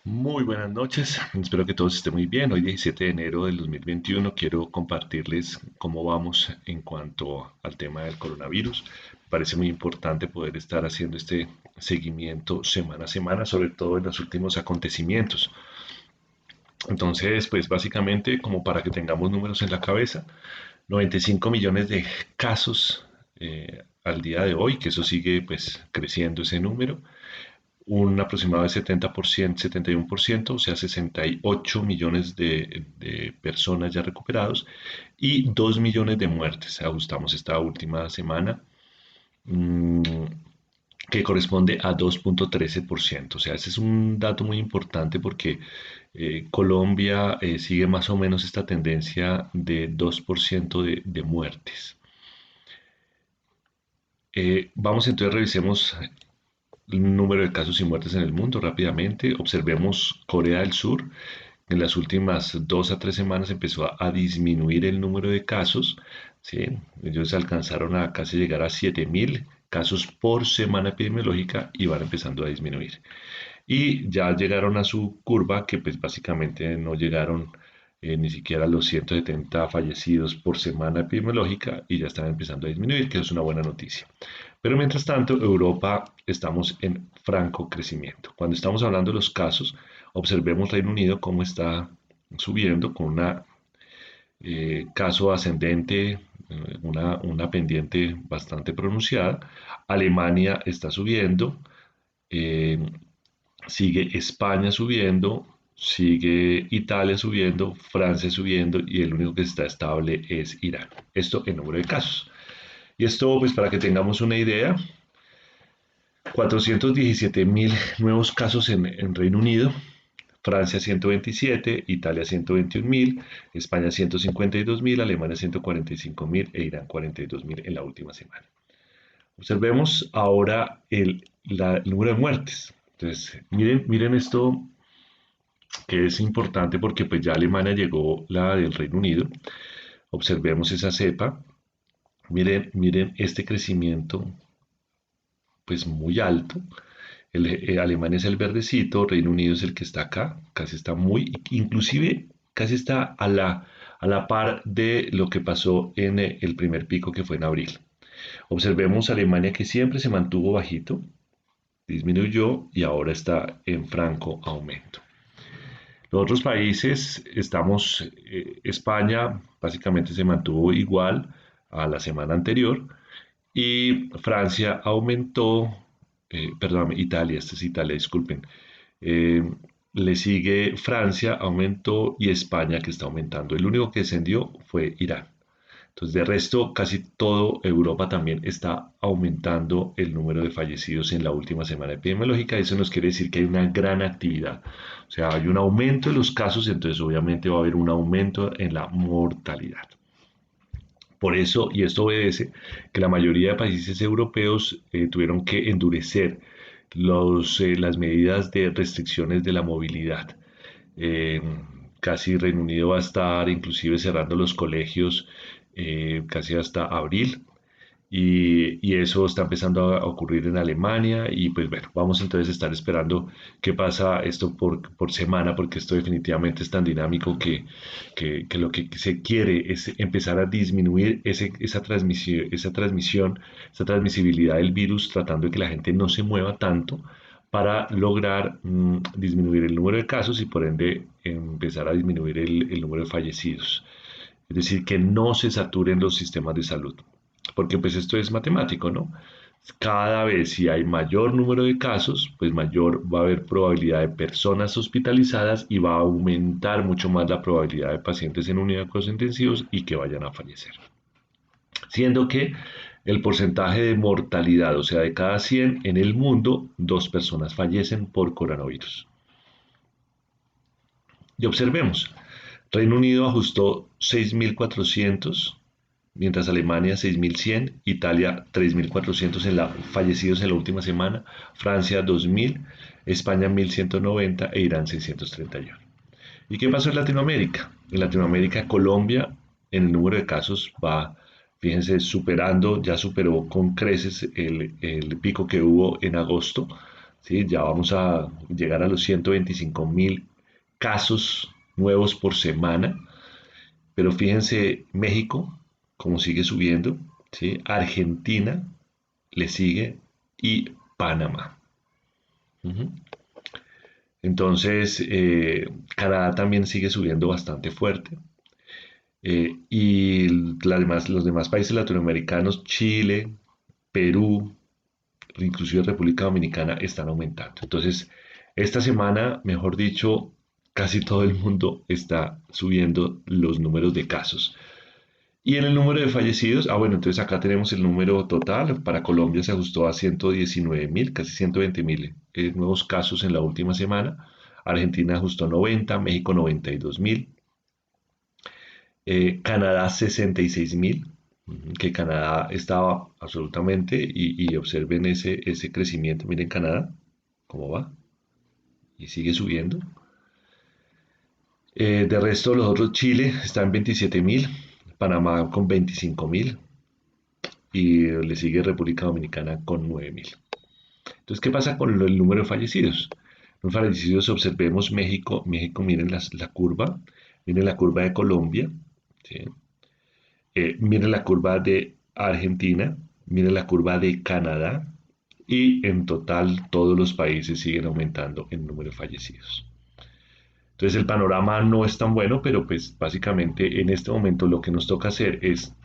Muy buenas noches, espero que todos estén muy bien. Hoy 17 de enero del 2021 quiero compartirles cómo vamos en cuanto al tema del coronavirus. Me parece muy importante poder estar haciendo este seguimiento semana a semana, sobre todo en los últimos acontecimientos. Entonces, pues básicamente como para que tengamos números en la cabeza, 95 millones de casos al día de hoy, que eso sigue pues creciendo ese número, un aproximado de 70%, 71%, o sea, 68 millones de personas ya recuperados y 2 millones de muertes. Ajustamos esta última semana, mmm, que corresponde a 2,13%. O sea, ese es un dato muy importante porque Colombia sigue más o menos esta tendencia de 2% de muertes. Vamos entonces, revisemos el número de casos y muertes en el mundo rápidamente. Observemos Corea del Sur. En las últimas 2 a 3 semanas empezó a disminuir el número de casos. ¿Sí? Ellos alcanzaron a casi llegar a 7.000 casos por semana epidemiológica y van empezando a disminuir. Y ya llegaron a su curva que pues básicamente no llegaron ni siquiera a los 170 fallecidos por semana epidemiológica y ya están empezando a disminuir, que es una buena noticia. Pero mientras tanto, Europa estamos en franco crecimiento. Cuando estamos hablando de los casos, observemos Reino Unido cómo está subiendo con una caso ascendente, una pendiente bastante pronunciada. Alemania está subiendo, eh, sigue España subiendo, sigue Italia subiendo, Francia subiendo y el único que está estable es Irán. Esto en número de casos. Y esto, pues para que tengamos una idea, 417.000 nuevos casos en Reino Unido, Francia 127, Italia 121.000, España 152.000, Alemania 145.000 e Irán 42.000 en la última semana. Observemos ahora el número de muertes. Entonces, miren esto que es importante porque pues ya Alemania llegó la del Reino Unido. Observemos esa cepa. Miren este crecimiento pues muy alto. Alemania es el verdecito, Reino Unido es el que está acá, casi está muy, inclusive casi está a la par de lo que pasó en el primer pico que fue en abril. Observemos Alemania que siempre se mantuvo bajito, disminuyó y ahora está en franco aumento. Los otros países, España básicamente se mantuvo igual a la semana anterior y Francia aumentó, perdón, Italia, esta es Italia, disculpen. Eh, Le sigue Francia, aumentó y España que está aumentando. El único que descendió fue Irán. Entonces, de resto, casi todo Europa también está aumentando el número de fallecidos en la última semana epidemiológica. Eso nos quiere decir que hay una gran actividad. O sea, hay un aumento de los casos, entonces obviamente va a haber un aumento en la mortalidad. Por eso, y esto obedece que la mayoría de países europeos tuvieron que endurecer las medidas de restricciones de la movilidad. Eh, Casi Reino Unido va a estar inclusive cerrando los colegios casi hasta abril y eso está empezando a ocurrir en Alemania y pues bueno, vamos entonces a estar esperando qué pasa esto por semana porque esto definitivamente es tan dinámico que lo que se quiere es empezar a disminuir esa transmisibilidad del virus tratando de que la gente no se mueva tanto para lograr disminuir el número de casos y por ende empezar a disminuir el número de fallecidos. Es decir, que no se saturen los sistemas de salud. Porque pues esto es matemático, ¿no? Cada vez si hay mayor número de casos, pues mayor va a haber probabilidad de personas hospitalizadas y va a aumentar mucho más la probabilidad de pacientes en unidad de cuidados intensivos y que vayan a fallecer. Siendo que el porcentaje de mortalidad, o sea, de cada 100 en el mundo, 2 personas fallecen por coronavirus. Y observemos, Reino Unido ajustó 6.400, mientras Alemania 6.100, Italia 3.400 fallecidos en la última semana, Francia 2.000, España 1.190 e Irán 631. ¿Y qué pasó en Latinoamérica? En Latinoamérica, Colombia, en el número de casos va, fíjense, superando, ya superó con creces el pico que hubo en agosto ¿sí? Ya vamos a llegar a los 125.000 casos nuevos por semana, pero fíjense, México, como sigue subiendo, ¿sí? Argentina le sigue y Panamá. Ujú. Entonces, Canadá también sigue subiendo bastante fuerte. Y los demás países latinoamericanos, Chile, Perú, inclusive República Dominicana, están aumentando. Entonces, esta semana, mejor dicho, casi todo el mundo está subiendo los números de casos. Y en el número de fallecidos, bueno, entonces acá tenemos el número total. Para Colombia se ajustó a 119.000, casi 120.000 nuevos casos en la última semana. Argentina ajustó 90, México 92.000, Canadá 66.000, que Canadá estaba absolutamente, y observen ese crecimiento. Miren Canadá, cómo va, y sigue subiendo. De resto, los otros, Chile está en 27.000, Panamá con 25.000 y le sigue República Dominicana con 9.000. Entonces, ¿qué pasa con el número de fallecidos? Los fallecidos, observemos México, miren la curva, miren la curva de Colombia, ¿sí? Miren la curva de Argentina, miren la curva de Canadá y en total todos los países siguen aumentando en número de fallecidos. Entonces el panorama no es tan bueno, pero pues básicamente en este momento lo que nos toca hacer es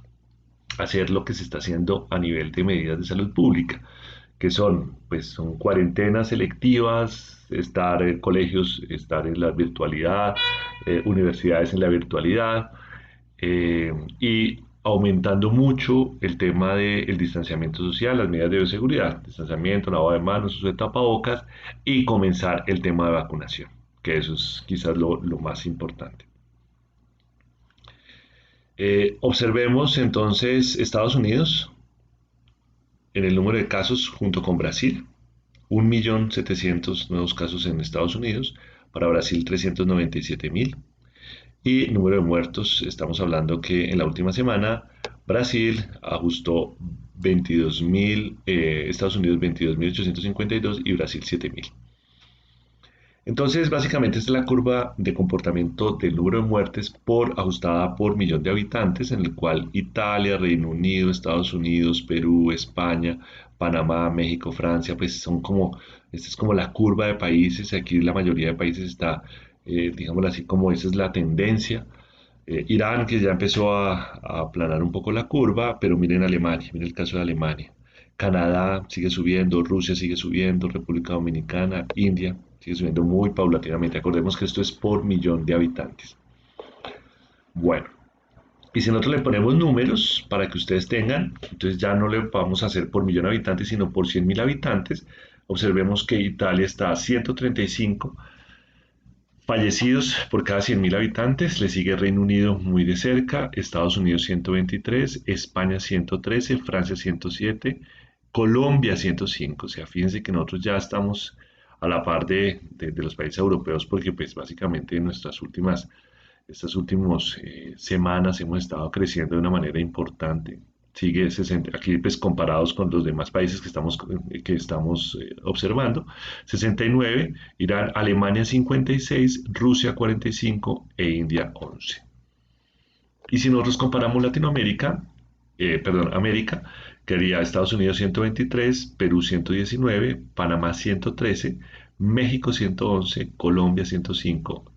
hacer lo que se está haciendo a nivel de medidas de salud pública, que son cuarentenas selectivas, estar en colegios, estar en la virtualidad, universidades en la virtualidad, y aumentando mucho el tema del distanciamiento social, las medidas de bioseguridad, distanciamiento, lavado de manos, uso de tapabocas y comenzar el tema de vacunación, que eso es quizás lo más importante. Observemos entonces Estados Unidos en el número de casos junto con Brasil, 1.700.000 nuevos casos en Estados Unidos, para Brasil 397.000. Y número de muertos, estamos hablando que en la última semana Brasil ajustó 22.000, Estados Unidos 22.852 y Brasil 7.000. Entonces, básicamente esta es la curva de comportamiento del número de muertes ajustada por millón de habitantes, en el cual Italia, Reino Unido, Estados Unidos, Perú, España, Panamá, México, Francia, pues esta es como la curva de países. Aquí la mayoría de países está, digámoslo así, como esa es la tendencia. Irán, que ya empezó a aplanar un poco la curva, pero miren Alemania, miren el caso de Alemania. Canadá sigue subiendo, Rusia sigue subiendo, República Dominicana, India sigue subiendo muy paulatinamente. Acordemos que esto es por millón de habitantes. Bueno, y si nosotros le ponemos números para que ustedes tengan, entonces ya no le vamos a hacer por millón de habitantes, sino por 100.000 habitantes. Observemos que Italia está a 135 fallecidos por cada 100.000 habitantes. Le sigue Reino Unido muy de cerca, Estados Unidos 123, España 113, Francia 107, Colombia 105. O sea, fíjense que nosotros ya estamos a la par de los países europeos, porque pues básicamente en estas últimas semanas hemos estado creciendo de una manera importante. Sigue 60, aquí pues comparados con los demás países que estamos observando, 69, Irán, Alemania 56, Rusia 45 e India 11. Y si nosotros comparamos Latinoamérica, América, quedaría Estados Unidos 123, Perú 119, Panamá 113, México 111, Colombia 105,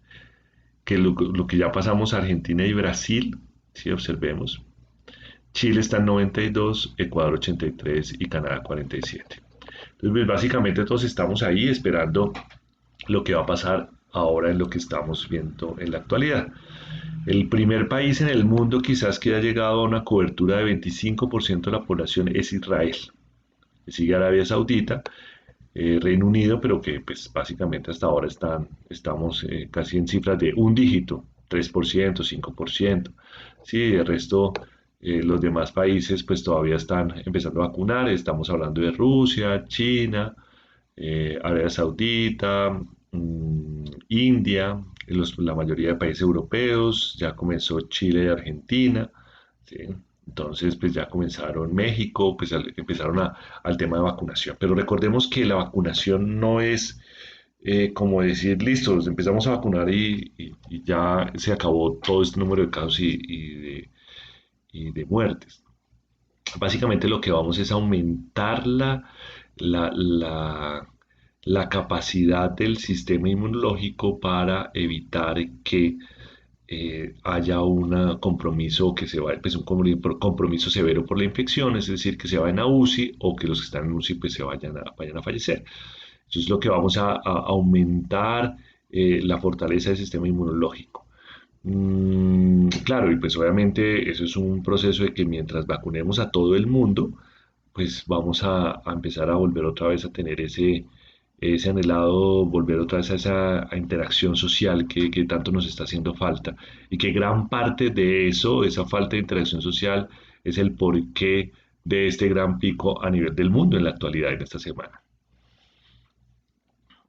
que lo que ya pasamos a Argentina y Brasil, si observemos, Chile está en 92, Ecuador 83 y Canadá 47. Entonces, pues, básicamente todos estamos ahí esperando lo que va a pasar ahora en lo que estamos viendo en la actualidad. El primer país en el mundo quizás que ha llegado a una cobertura de 25% de la población es Israel. Le sigue Arabia Saudita, Reino Unido, pero que pues básicamente hasta ahora estamos casi en cifras de un dígito, 3%, 5%. Sí, el resto, los demás países pues todavía están empezando a vacunar. Estamos hablando de Rusia, China, Arabia Saudita, India, la mayoría de países europeos, ya comenzó Chile y Argentina, ¿sí? Entonces, pues ya comenzaron México, pues empezaron al tema de vacunación. Pero recordemos que la vacunación no es como decir, listo, los empezamos a vacunar y ya se acabó todo este número de casos y de muertes. Básicamente lo que vamos es aumentar la, la, la capacidad del sistema inmunológico para evitar que haya un compromiso que se va, pues un compromiso severo por la infección, es decir, que se vayan a UCI o que los que están en UCI pues vayan a fallecer. Eso es lo que vamos a aumentar la fortaleza del sistema inmunológico. Claro, y pues obviamente eso es un proceso de que mientras vacunemos a todo el mundo, pues vamos a empezar a volver otra vez a tener ese anhelado, volver otra vez a esa interacción social que tanto nos está haciendo falta. Y que gran parte de eso, esa falta de interacción social, es el porqué de este gran pico a nivel del mundo en la actualidad, en esta semana.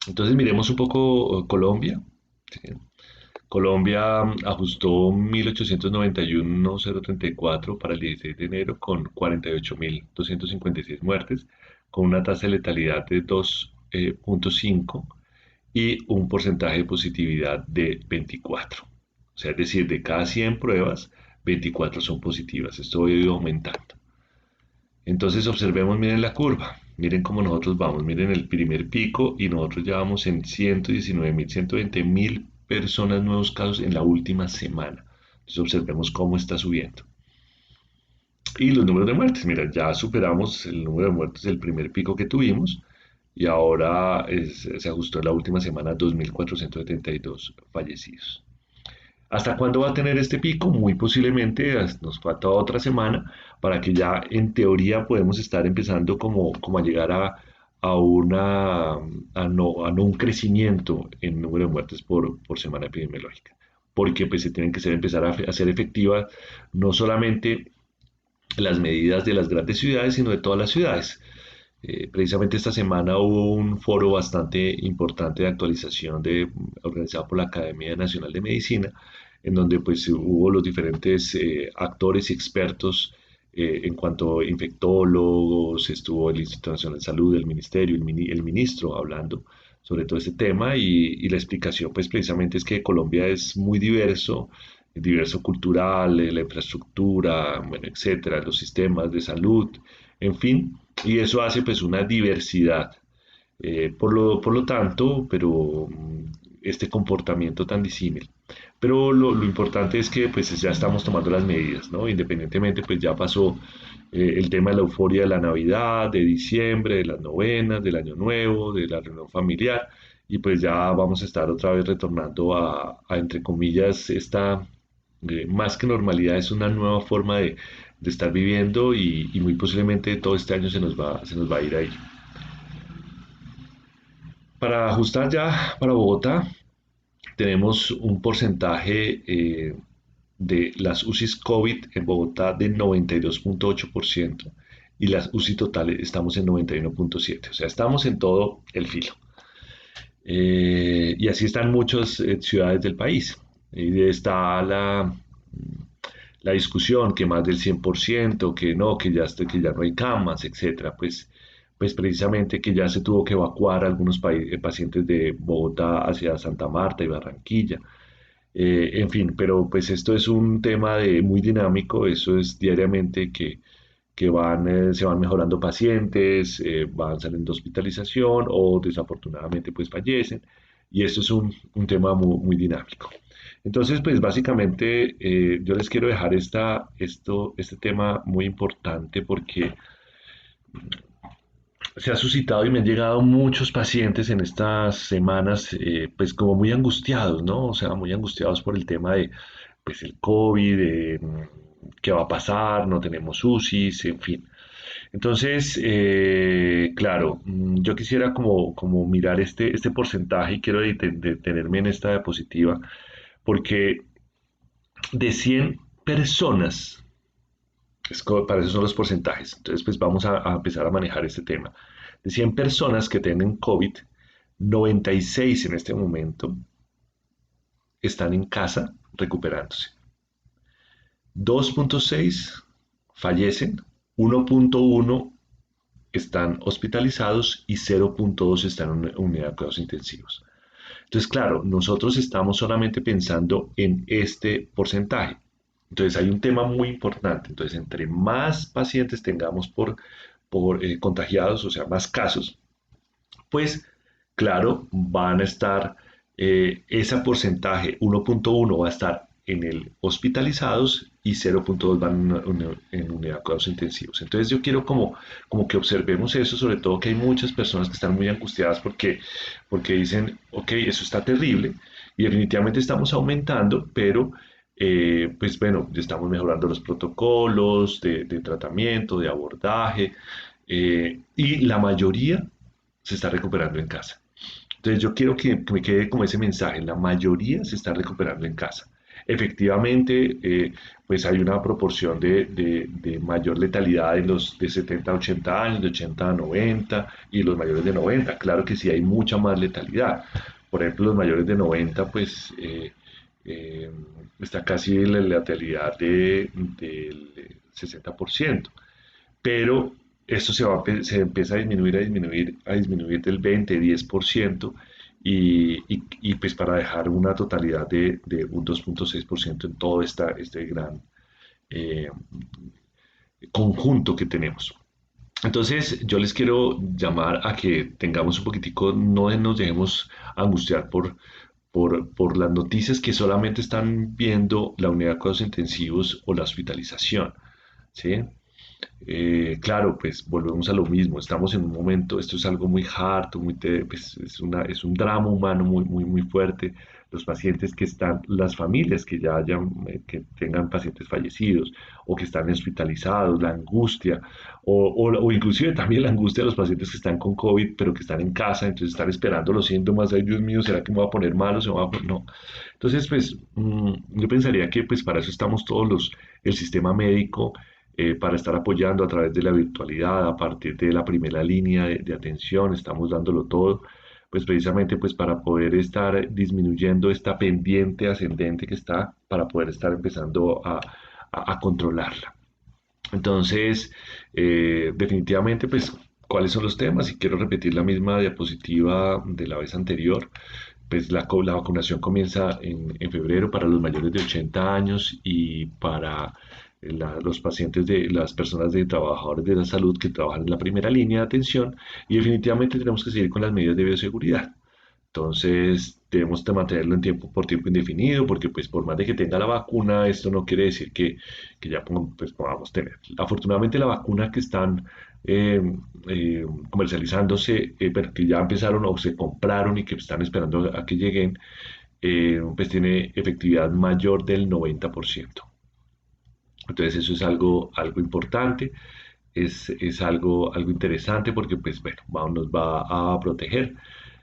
Entonces miremos un poco Colombia. ¿Sí? Colombia ajustó 1891,034 para el 16 de enero con 48.256 muertes, con una tasa de letalidad de 2,5 y un porcentaje de positividad de 24. O sea, es decir, de cada 100 pruebas, 24 son positivas. Esto ha ido aumentando. Entonces observemos, miren la curva, miren cómo nosotros vamos, miren el primer pico y nosotros ya vamos en 119.000, 120.000 personas nuevos casos en la última semana. Entonces observemos cómo está subiendo. Y los números de muertes, mira, ya superamos el número de muertes del primer pico que tuvimos y ahora se ajustó en la última semana 2.472 fallecidos. ¿Hasta cuándo va a tener este pico? Muy posiblemente nos falta otra semana para que ya en teoría podemos estar empezando como a llegar a no un crecimiento en número de muertes por semana epidemiológica. Porque pues se tienen que empezar a hacer efectivas no solamente las medidas de las grandes ciudades, sino de todas las ciudades. Precisamente esta semana hubo un foro bastante importante de actualización organizado por la Academia Nacional de Medicina, en donde pues hubo los diferentes actores y expertos en cuanto a infectólogos, estuvo el Instituto Nacional de Salud, el Ministerio, el ministro hablando sobre todo este tema y la explicación pues precisamente es que Colombia es muy diverso cultural, la infraestructura, bueno, etcétera, los sistemas de salud, en fin, y eso hace pues una diversidad. Por lo tanto, pero este comportamiento tan disímil. Pero lo importante es que pues ya estamos tomando las medidas, ¿no? Independientemente, pues ya pasó el tema de la euforia de la Navidad, de diciembre, de las novenas, del Año Nuevo, de la reunión familiar, y pues ya vamos a estar otra vez retornando entre comillas, esta más que normalidad, es una nueva forma de estar viviendo y muy posiblemente todo este año se nos va a ir ahí. Para ajustar ya para Bogotá, tenemos un porcentaje de las UCIs COVID en Bogotá de 92,8% y las UCI totales estamos en 91,7%. O sea, estamos en todo el filo. Y así están muchas ciudades del país. Y está la discusión que más del 100%, que no, que ya no hay camas, etcétera. Pues precisamente que ya se tuvo que evacuar algunos pacientes de Bogotá hacia Santa Marta y Barranquilla. En fin, pero pues esto es un tema muy dinámico, eso es diariamente que se van mejorando pacientes, van saliendo de hospitalización o desafortunadamente pues fallecen y esto es un tema muy dinámico. Entonces, pues básicamente yo les quiero dejar este tema muy importante porque se ha suscitado y me han llegado muchos pacientes en estas semanas, pues como muy angustiados, ¿no? O sea, muy angustiados por el tema de, pues el COVID, de qué va a pasar, no tenemos UCIs, en fin. Entonces, claro, yo quisiera como mirar este porcentaje y quiero detenerme en esta diapositiva, porque de 100 personas, para eso son los porcentajes, entonces pues vamos a empezar a manejar este tema. De 100 personas que tienen COVID, 96 en este momento están en casa recuperándose. 2,6 fallecen, 1.1 están hospitalizados y 0.2 están en unidad de cuidados intensivos. Entonces, claro, nosotros estamos solamente pensando en este porcentaje. Entonces, hay un tema muy importante. Entonces, entre más pacientes tengamos por contagiados, o sea, más casos, pues claro, van a estar, ese porcentaje 1.1 va a estar en el hospitalizados y 0.2 van en unidad de cuidados intensivos. Entonces yo quiero como que observemos eso, sobre todo que hay muchas personas que están muy angustiadas porque dicen, ok, eso está terrible y definitivamente estamos aumentando, pero pues bueno, estamos mejorando los protocolos de tratamiento, de abordaje, y la mayoría se está recuperando en casa. Entonces yo quiero que me quede como ese mensaje, la mayoría se está recuperando en casa. Efectivamente, pues hay una proporción de mayor letalidad en los de 70 a 80 años, de 80 a 90 y los mayores de 90. Claro que sí hay mucha más letalidad. Por ejemplo, los mayores de 90, pues eh, está casi la letalidad del 60%, pero esto se empieza a disminuir del 20, 10%, y pues para dejar una totalidad de un 2.6% en todo este gran eh, conjunto que tenemos. Entonces, yo les quiero llamar a que tengamos un poquitico, no nos dejemos angustiar por las noticias que solamente están viendo la unidad de cuidados intensivos o la hospitalización, ¿sí? Claro, pues volvemos a lo mismo, estamos en un momento, esto es algo muy harto, pues, es un drama humano muy, muy, muy fuerte. Los pacientes que están, las familias que ya hayan, que tengan pacientes fallecidos o que están hospitalizados, la angustia, o inclusive también la angustia de los pacientes que están con COVID, pero que están en casa, entonces están esperando los síntomas, ay Dios mío, ¿será que me voy a poner malo? ¿Se me va a No. Entonces, pues yo pensaría que pues para eso estamos todos el sistema médico, para estar apoyando a través de la virtualidad, a partir de la primera línea de atención, estamos dándolo todo, pues precisamente pues para poder estar disminuyendo esta pendiente ascendente que está, para poder estar empezando a controlarla. Entonces, definitivamente, pues, ¿cuáles son los temas? Y quiero repetir la misma diapositiva de la vez anterior. Pues la vacunación comienza en febrero para los mayores de 80 años y para los pacientes de las personas de trabajadores de la salud que trabajan en la primera línea de atención, y definitivamente tenemos que seguir con las medidas de bioseguridad. Entonces, debemos de mantenerlo por tiempo indefinido, porque pues por más de que tenga la vacuna, esto no quiere decir que ya pues, podamos tener. Afortunadamente, la vacuna que están eh, comercializándose, pero que ya empezaron o se compraron y que están esperando a que lleguen, pues tiene efectividad mayor del 90%. Entonces, eso es algo importante, es algo interesante porque pues bueno, nos va a proteger.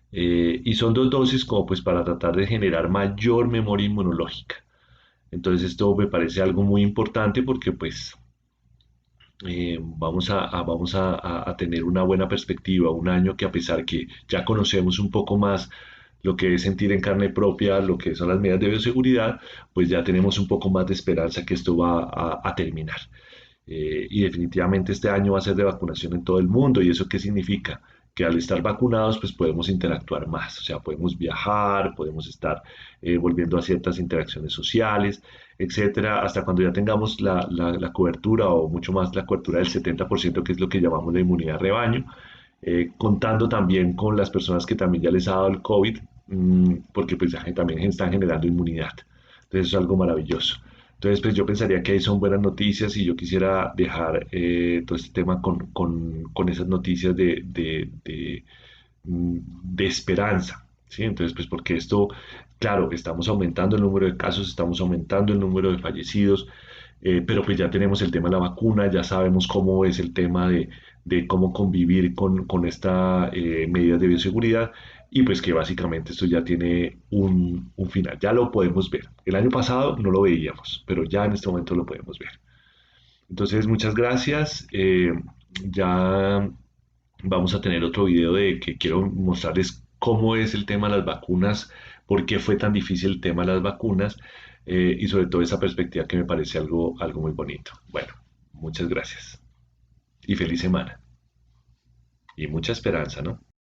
Y son dos dosis como pues para tratar de generar mayor memoria inmunológica. Entonces esto me parece algo muy importante porque pues vamos a tener una buena perspectiva, un año que a pesar que ya conocemos un poco más lo que es sentir en carne propia, lo que son las medidas de bioseguridad, pues ya tenemos un poco más de esperanza que esto va a terminar. Y definitivamente este año va a ser de vacunación en todo el mundo. ¿Y eso qué significa? Que al estar vacunados, pues podemos interactuar más, o sea, podemos viajar, podemos estar volviendo a ciertas interacciones sociales, etcétera, hasta cuando ya tengamos la cobertura o mucho más la cobertura del 70%, que es lo que llamamos la inmunidad de rebaño, contando también con las personas que también ya les ha dado el COVID, porque pues ya también están generando inmunidad. Entonces eso es algo maravilloso. Entonces, pues yo pensaría que ahí son buenas noticias y yo quisiera dejar todo este tema con esas noticias de esperanza, ¿sí? Entonces, pues porque esto, claro, estamos aumentando el número de casos, estamos aumentando el número de fallecidos, pero pues ya tenemos el tema de la vacuna, ya sabemos cómo es el tema de cómo convivir con esta medida de bioseguridad, y pues que básicamente esto ya tiene un final, ya lo podemos ver. El año pasado no lo veíamos, pero ya en este momento lo podemos ver. Entonces, muchas gracias. Ya vamos a tener otro video de que quiero mostrarles cómo es el tema de las vacunas, por qué fue tan difícil el tema de las vacunas, y sobre todo esa perspectiva que me parece algo muy bonito. Bueno, Muchas gracias y feliz semana y mucha esperanza, ¿no?